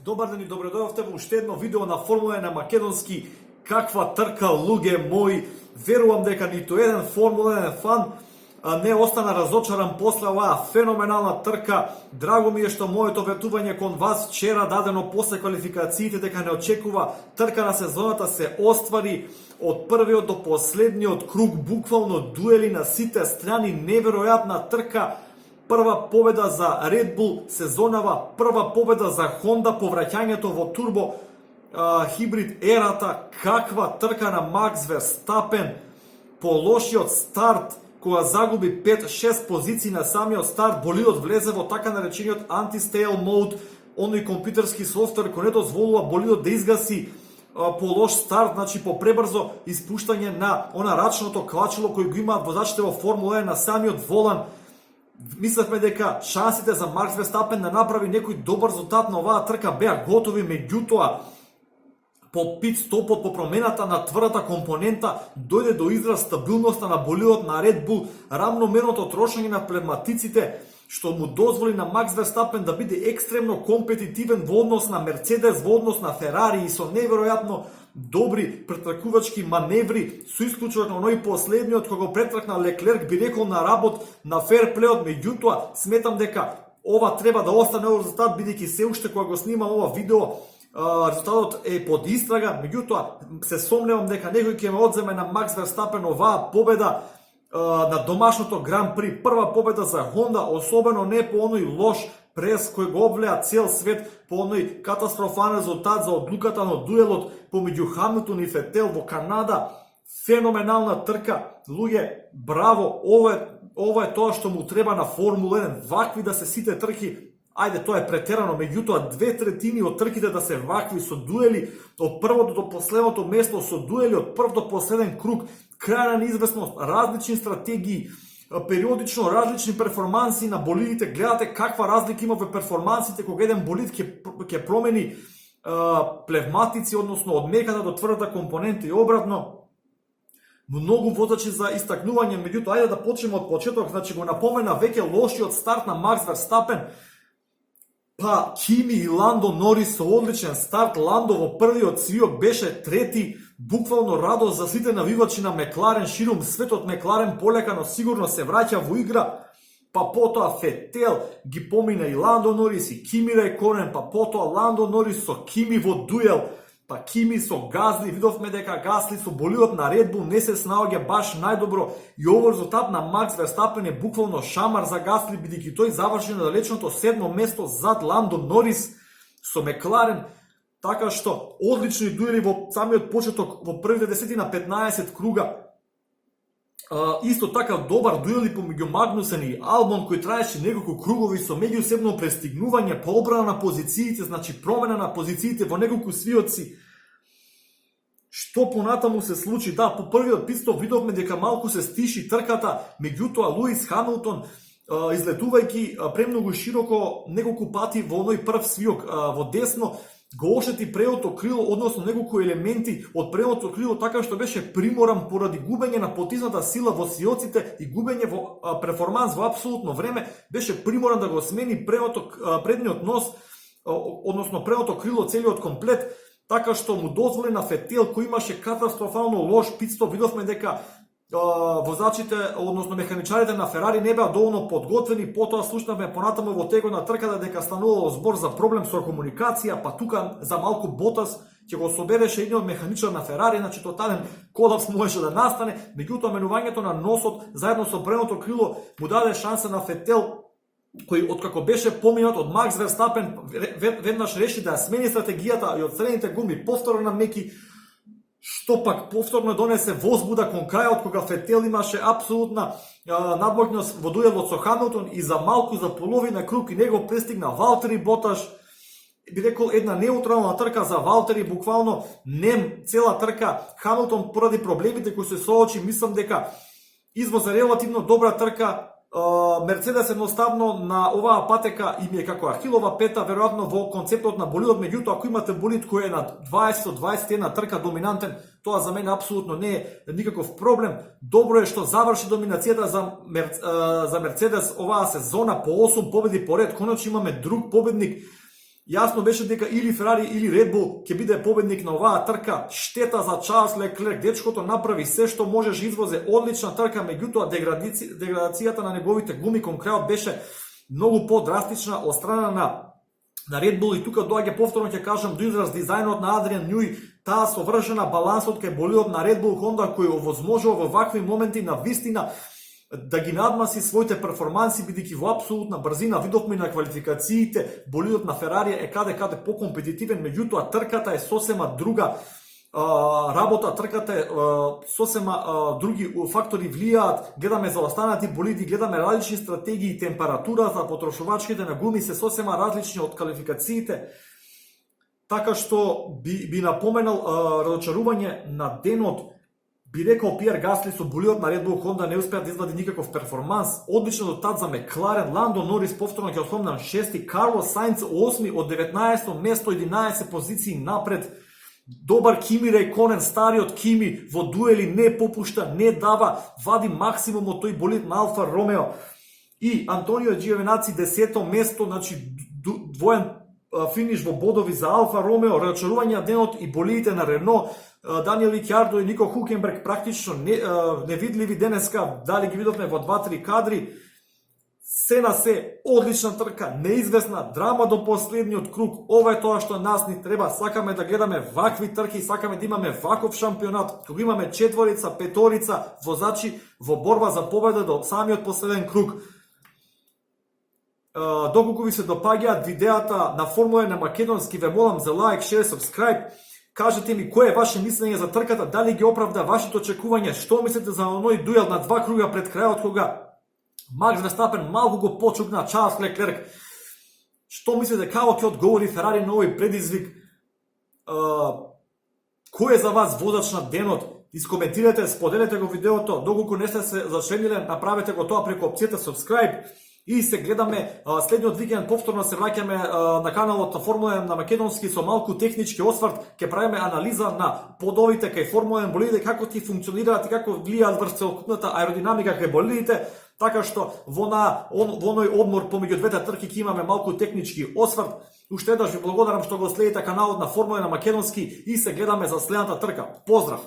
Добар ден и добредојавте во уште едно видео на Формула 1 на македонски. Каква трка, луѓе мои! Верувам дека ниту еден Формула 1 фан не остана разочаран после оваа феноменална трка. Драго ми е што моето ветување кон вас вчера дадено после квалификациите дека не очекува трка на сезоната се оствари. Од првиот до последниот круг, буквално дуели на сите страни, неверојатна трка. Прва победа за Red Bull сезонава, прва победа за Honda по враќањето во турбо хибрид ерата. Каква трка на Макс Верстапен по лошиот старт, кога загуби 5-6 позиции на самиот старт, болидот влезе во така наречениот anti-stale mode, оној компјутерски софтвер кој не дозволува болидот да изгаси по лош старт, значи по пребрзо испуштање на она рачното клачило кој го имаат возачите во Формула 1 на самиот волан. Мислевме дека шансите за Макс Верстапен да направи некој добар резултат на оваа трка беа готови, меѓутоа по пит стопот, по промената на тврдата компонента, дојде до израз стабилноста на болидот на Red Bull, рамномерното трошење на пневматиците, што му дозволи на Макс Верстапен да биде екстремно компетитивен во однос на Мерцедес, во однос на Ферари и со неверојатно добри претркувачки маневри, со исклучување на оној последниот кога го претркна Леклерк, би рекол на работ на ферплеот. Меѓутоа сметам дека ова треба да остане овој резултат, бидејќи се уште кога го снимам ова видео резултатот е под истрага. Меѓутоа се сомневам дека некој ќе ме одземе на Макс Верстапен оваа победа на домашното Гран При, прва победа за Honda, особено не по оној лош прес кој го облеа цел свет, по оној катастрофален резултат за одлуката на дуелот помеѓу Хамилтон и Фетел во Канада. Феноменална трка, луѓе, браво, ова е тоа што му треба на Формула 1, вакви да се сите трки. Ајде, тоа е претерано, меѓутоа 2/3 од трките да се вакви, со дуели од првото до последното место, со дуели од прв до последен круг, крајна неизвестност, различни стратегии, периодично различни перформанси на болидите. Гледате каква разлика има во перформансите кога еден болид ќе промени плевматици, односно од меката до тврдата компонента и обратно. Многу водачи за истакнување, меѓутоа ајде да почнеме од почеток. Значи го напомена веќе лошиот старт на Макс Верстапен. Па Кими и Ландо Норис со одличен старт. Ландо во првиот свиок беше трети, буквално радост за сите навивачи на Мекларен ширум светот. Мекларен полека, но сигурно се враќа во игра. Па потоа Фетел ги помина и Ландо Норис и Кими Рајконен, па потоа Ландо Норис со Кими во дуел, па Кими со Газли. Видовме дека Газли со болидот на Red Bull не се снаоѓа баш најдобро и овој резултат на Макс Верстапен е буквално шамар за Газли, бидејќи тој заврши на далечното 7 место зад Ландо Норис со Мекларен. Така што одлични дуели во самиот почеток, во првите 10 на 15 круга. Исто така добар дуели помеѓу Магнусен и Албон, кој траеше неколку кругови со меѓусебно престигнување, пообрана на позициите, значи промена на позициите во неколку свиоци. Што понатаму се случи? Да, по првиот пит-стоп видовме дека малку се стиши трката, меѓутоа Луис Хамилтон, излетувајќи премногу широко неколку пати во оној прв свиок во десно, го ошети предното крило, односно неколку елементи од предното крило, така што беше приморан поради губење на потисната сила во сиоците и губење во перформанс во апсолутно време, беше приморан да го смени предниот нос, односно предното крило, целиот комплет, така што му дозволи на Фетел, кој имаше катастрофално лош пит-стоп. Видовме дека возачите, односно механичарите на Ферари не беа доволно подготвени. Потоа слушнавме понатаму во текот на трката дека станувало збор за проблем со комуникација, па тука за малку Ботас ќе го собереше едниот механичар на Ферари, значи тотален колапс можеше да настане. Меѓутоа менувањето на носот заедно со предното крило му даде шанса на Фетел, кој откако беше поминат од Макс Верстапен веднаш реши да смени стратегијата и од средните гуми повторно на меки, што пак повторно донесе возбуда кон крајот, кога Фетел имаше апсолутна надмогност во дуелот со Хамилтон и за малку, за половина круг и него престигна Валтери Боташ. Би рекол една неутрална трка за Валтери, буквално нем цела трка. Хамилтон поради проблемите кои се соочи, мислам дека извоз релативно добра трка. Мерцедес едноставно на оваа патека им е како ахилова пета, веројатно во концептот на болидот. Меѓутоа, ако имате болид кој е на 20-21 трка доминантен, тоа за мене апсолутно не е никаков проблем. Добро е што заврши доминацијата за Мерцедес оваа сезона по 8 победи поред. Конечно имаме друг победник Јасно беше дека или Ферари или Red Bull ќе биде победник на оваа трка. Штета за Чарлс Леклерк, дечкото направи се што можеше, извозе одлична трка, меѓутоа деградацијата на неговите гуми кон крајот беше многу подрастична од страна на Red Bull, и тука доаѓа повторно ќе кажам до израз дизајнот на Адриан Њуи, таа совршена балансот кај болидот на Red Bull Honda кој овозможува во вакви моменти на вистина да ги надмаси своите перформанси, бидејќи во апсолутна брзина видовме на квалификациите болидот на Ферари е каде покомпетитивен, меѓутоа трката е сосема друга работа, трката е сосема други фактори влијаат, гледаме за останати болиди, гледаме различни стратегии, температурата, потрошувачките на гуми се сосема различни од квалификациите, така што би напоменал разочарување на денот. Би рекол Пиер Гасли со болидот на Red Bull Honda не успеа да извади никаков перформанс. Одлично дотад за Мекларен, Ландо Норис повторно ќе спомнам 6, Карлос Сайнц 8 од 19 место, 11 позиции напред. Добар Кими Рейконен, стариот Кими во дуели не попушта, не дава, вади максимум од тој болид на Алфа Ромео. И Антонио Джиовинаци 10 место, значи двоен финиш во бодови за Алфа Ромео, разочарување денот и болидите на Рено. Даниел Рикјардо и Нико Хулкенберг практично невидливи денеска, дали ги видовме во 2-3 кадри. Се на се, одлична трка, неизвестна, драма до последниот круг. Ова е тоа што нас ни треба, сакаме да гледаме вакви трки, сакаме да имаме ваков шампионат, кога имаме четворица, петорица возачи во борба за победа до самиот последен круг. Доколку ви се допаѓаат видеата на Формула на македонски, ве молам за лайк, шер, сабскрајб. Кажете ми кој е ваше мислење за трката, дали ги оправда вашите очекувања, што мислите за оној дуел на 2 круга пред крајот кога Макс Верстапен малку го почукна Чарлс Леклерк. Што мислите, како ќе одговори Ферари на овој предизвик? Кој е за вас водач на денот? Искоментирате, споделете го видеото, доколку не сте се зачлениле, направете го тоа преку опцијата subscribe. И се гледаме следниот викенд, повторно се враќаме на каналот Формула на македонски со малку технички осврт, ќе правиме анализа на подовите кај Формула болидите, како ти функционираат и како влијаат врз целокупната аеродинамика кај болидите, така што во оној одмор помеѓу двете трки ќе имаме малку технички осврт. Уште еднаш ви благодарам што го следите каналот на Формула на македонски и се гледаме за следната трка. Поздрав!